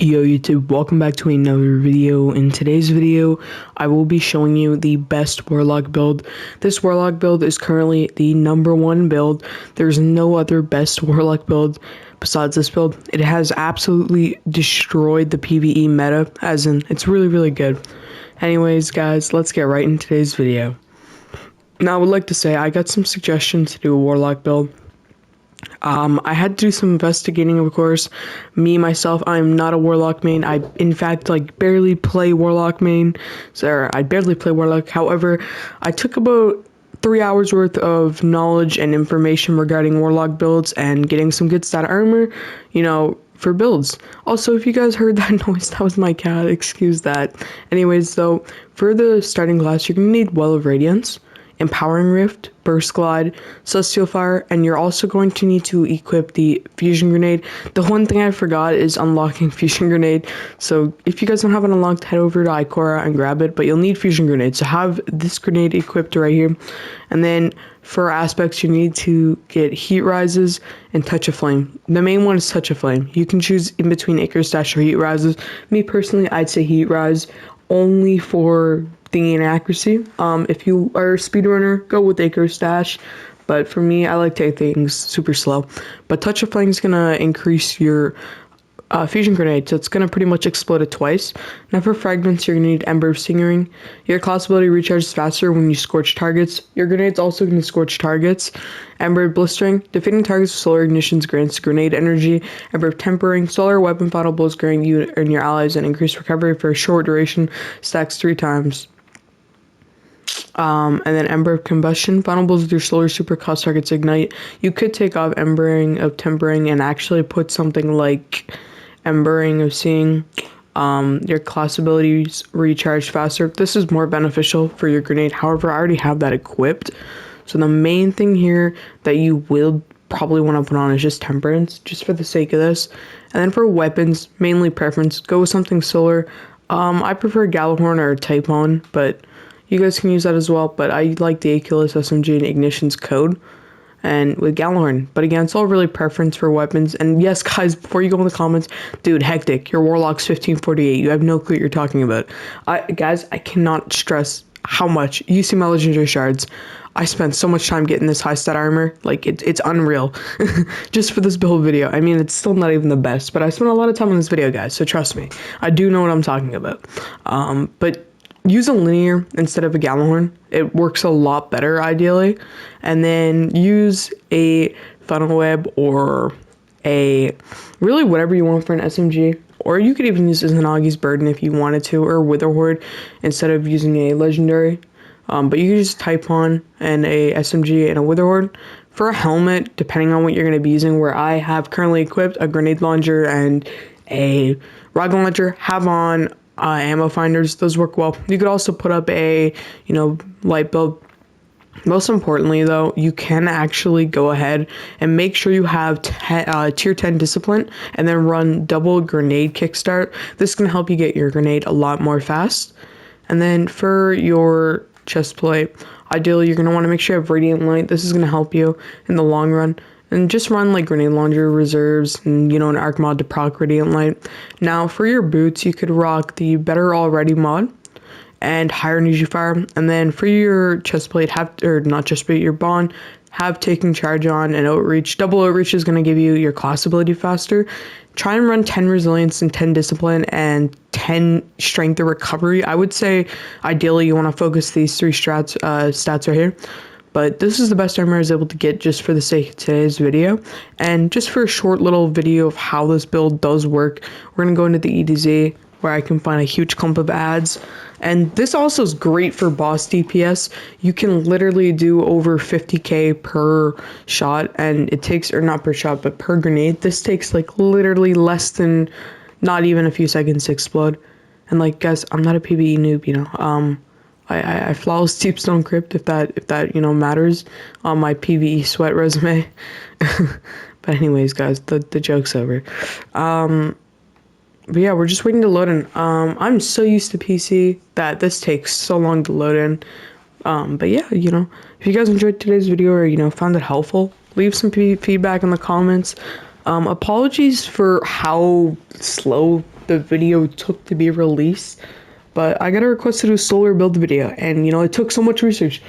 Yo YouTube, welcome back to another video. In today's video, I will be showing you the best Warlock build. This Warlock build is currently the #1 build. There's no other best Warlock build besides this build. It has absolutely destroyed the PvE meta, as in, it's really good. Anyways guys, let's get right into today's video. Now I would like to say, I got some suggestions to do a Warlock build. I had to do some investigating, of course. Myself, I'm not a Warlock main. I, in fact, barely play Warlock main. So, I barely play Warlock. However, I took about 3 hours worth of knowledge and information regarding Warlock builds and getting some good stat armor, for builds. Also, if you guys heard that noise, that was my cat. Excuse that. Anyways, so, for the starting class, you're going to need Well of Radiance, Empowering Rift, Burst Glide, Celestial Fire, and you're also going to need to equip the Fusion Grenade. The one thing I forgot is unlocking Fusion Grenade, so if you guys don't have it unlocked, head over to Ikora and grab it, but you'll need Fusion Grenade, so have this grenade equipped right here. And then for aspects, you need to get Heat Rises and Touch of Flame. The main one is Touch of Flame. You can choose in between Acre Stash or Heat Rises. Me personally, I'd say Heat Rise, only for thingy and accuracy. If you are a speedrunner, go with Acre Stash, but for me, I like to take things super slow. But Touch of Flame is gonna increase your Fusion Grenade, so it's gonna pretty much explode it twice. Now for fragments, you're gonna need Ember of Stinging. Your class ability recharges faster when you scorch targets. Your grenade's also gonna scorch targets. Ember of Blistering, defeating targets with solar ignitions grants grenade energy. Ember of Tempering, solar weapon final blows grant you and your allies an increased recovery for a short duration, stacks 3 times. And then Ember of Combustion, final blows with your solar super cause targets ignite. You could take off Embering of Tempering and actually put something like Embering of Seeing. Your class abilities recharge faster. This is more beneficial for your grenade. However, I already have that equipped. So the main thing here that you will probably want to put on is just Temperance, just for the sake of this. And then for weapons, mainly preference, go with something solar. I prefer Gallahorn or Typhon, but you guys can use that as well, but I like the Aculus SMG and Ignition's Code, and with Gallahorn. But again, it's all really preference for weapons. And yes, guys, before you go in the comments, dude, Hectic, your Warlock's 1548. You have no clue what you're talking about. Guys, I cannot stress how much. You see my Legendary Shards. I spent so much time getting this high stat armor. It's unreal. Just for this build video. I mean, it's still not even the best, but I spent a lot of time on this video, guys, so trust me. I do know what I'm talking about. But use a linear instead of a Gallahorn. It works a lot better, ideally. And then use a funnel web or really whatever you want for an SMG. Or you could even use Izanagi's Burden if you wanted to, or Witherhoard instead of using a legendary. But you can just Typhon and a SMG and a Witherhoard. For a helmet, depending on what you're going to be using, where I have currently equipped a grenade launcher and a rocket launcher, have on ammo finders. Those work well. You could also put up a light build. Most importantly though, you can actually go ahead and make sure you have tier 10 discipline and then run double grenade kickstart. This is going to help you get your grenade a lot more fast. And then for your chest plate, ideally you're going to want to make sure you have radiant light. This is going to help you in the long run. And just run grenade launcher reserves and an arc mod to proc radiant light. Now for your boots, you could rock the Better Already mod and higher energy fire. And then for your chest plate, your bond, have Taking Charge on and outreach. Double outreach is going to give you your class ability faster. Try and run 10 resilience and 10 discipline and 10 strength or recovery. I would say ideally you want to focus these 3 stats right here. But this is the best armor I was able to get just for the sake of today's video. And just for a short little video of how this build does work, we're going to go into the EDZ where I can find a huge clump of ads. And this also is great for boss DPS. You can literally do over 50k per shot, and it takes, or not per shot, but per grenade. This takes literally less than, not even a few seconds to explode. And guys, I'm not a PvE noob, I flawless deep stone crypt if that matters on my PvE sweat resume. But anyways, guys, the joke's over. But yeah, we're just waiting to load in. I'm so used to PC that this takes so long to load in. But yeah, if you guys enjoyed today's video or found it helpful, leave some feedback in the comments. Apologies for how slow the video took to be released, but I got a request to do a solar build video, and you know, it took so much research.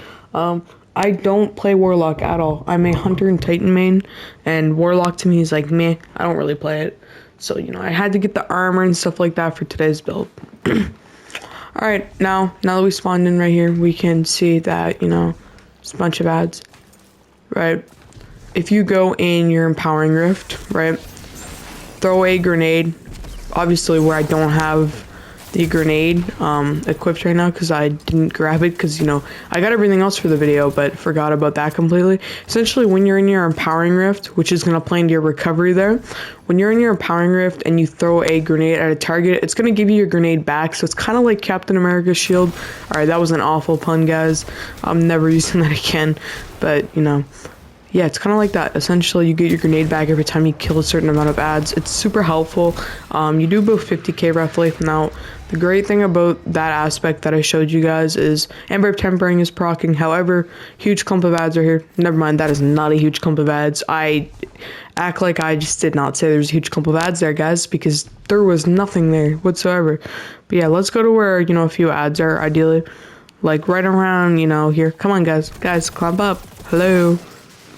I don't play Warlock at all. I'm a Hunter and Titan main, and Warlock to me is like meh. I don't really play it, so you know, I had to get the armor and stuff like that for today's build. All right, now that we spawned in right here, we can see that, you know, it's a bunch of ads, right? If you go in your empowering rift, right, throw a grenade, obviously where I don't have the grenade equipped right now because I didn't grab it because, you know, I got everything else for the video but forgot about that completely. Essentially, when you're in your empowering rift, which is going to play into your recovery there, when you're in your empowering rift and you throw a grenade at a target, it's going to give you your grenade back, so it's kind of like Captain America's shield. Alright, that was an awful pun, guys. I'm never using that again, but you know, yeah, it's kind of like that. Essentially, you get your grenade back every time you kill a certain amount of ads. It's super helpful. You do about 50k roughly. Now, the great thing about that aspect that I showed you guys is Ember of Tempering is proccing. However, huge clump of ads are here. Never mind, that is not a huge clump of ads. I act like I just did not say there's a huge clump of ads there, guys, because there was nothing there whatsoever. But yeah, let's go to where, you know, a few ads are, ideally. Like right around, you know, here. Come on, guys. Guys, climb up. Hello.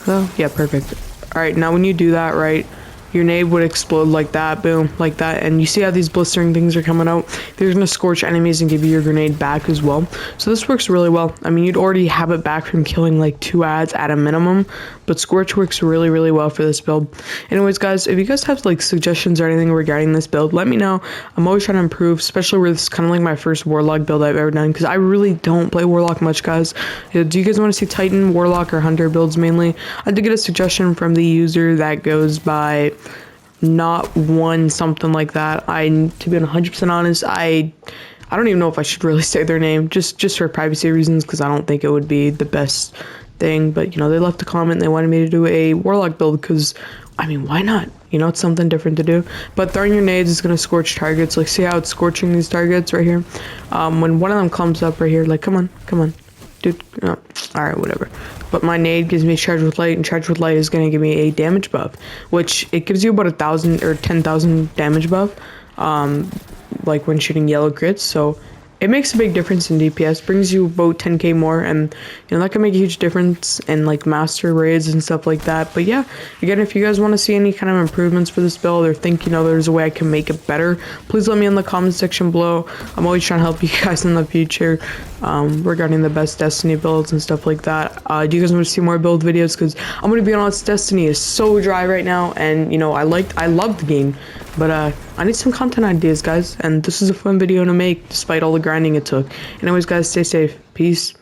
Oh, yeah, perfect. Alright, now when you do that, right, your nade would explode like that, boom, like that, and you see how these blistering things are coming out? They're gonna scorch enemies and give you your grenade back as well. So this works really well. I mean, you'd already have it back from killing like 2 ads at a minimum, but Scorch works really, really well for this build. Anyways, guys, if you guys have like suggestions or anything regarding this build, let me know. I'm always trying to improve, especially where this is kind of like my first Warlock build I've ever done, because I really don't play Warlock much, guys. Do you guys want to see Titan, Warlock, or Hunter builds mainly? I did get a suggestion from the user that goes by not one something like that. To be 100% honest, I don't even know if I should really say their name, just for privacy reasons, because I don't think it would be the best thing. But you know, they left a comment. They wanted me to do a Warlock build because, I mean, why not? You know, it's something different to do. But throwing your nades is gonna scorch targets. Like, see how it's scorching these targets right here? When one of them comes up right here, like, come on, dude. Oh, all right, whatever. But my nade gives me charge with light, and charge with light is going to give me a damage buff, which it gives you about 1,000 or 10,000 damage buff, like when shooting yellow crits. So it makes a big difference in DPS, brings you about 10k more, and you know, that can make a huge difference in like master raids and stuff like that. But yeah, again, if you guys want to see any kind of improvements for this build, or think, you know, there's a way I can make it better, please let me in the comment section below. I'm always trying to help you guys in the future regarding the best Destiny builds and stuff like that. Do you guys want to see more build videos? Because I'm gonna be honest, Destiny is so dry right now, and you know, I love the game, but I need some content ideas, guys, and this is a fun video to make despite all the grinding it took. Anyways, guys, stay safe. Peace.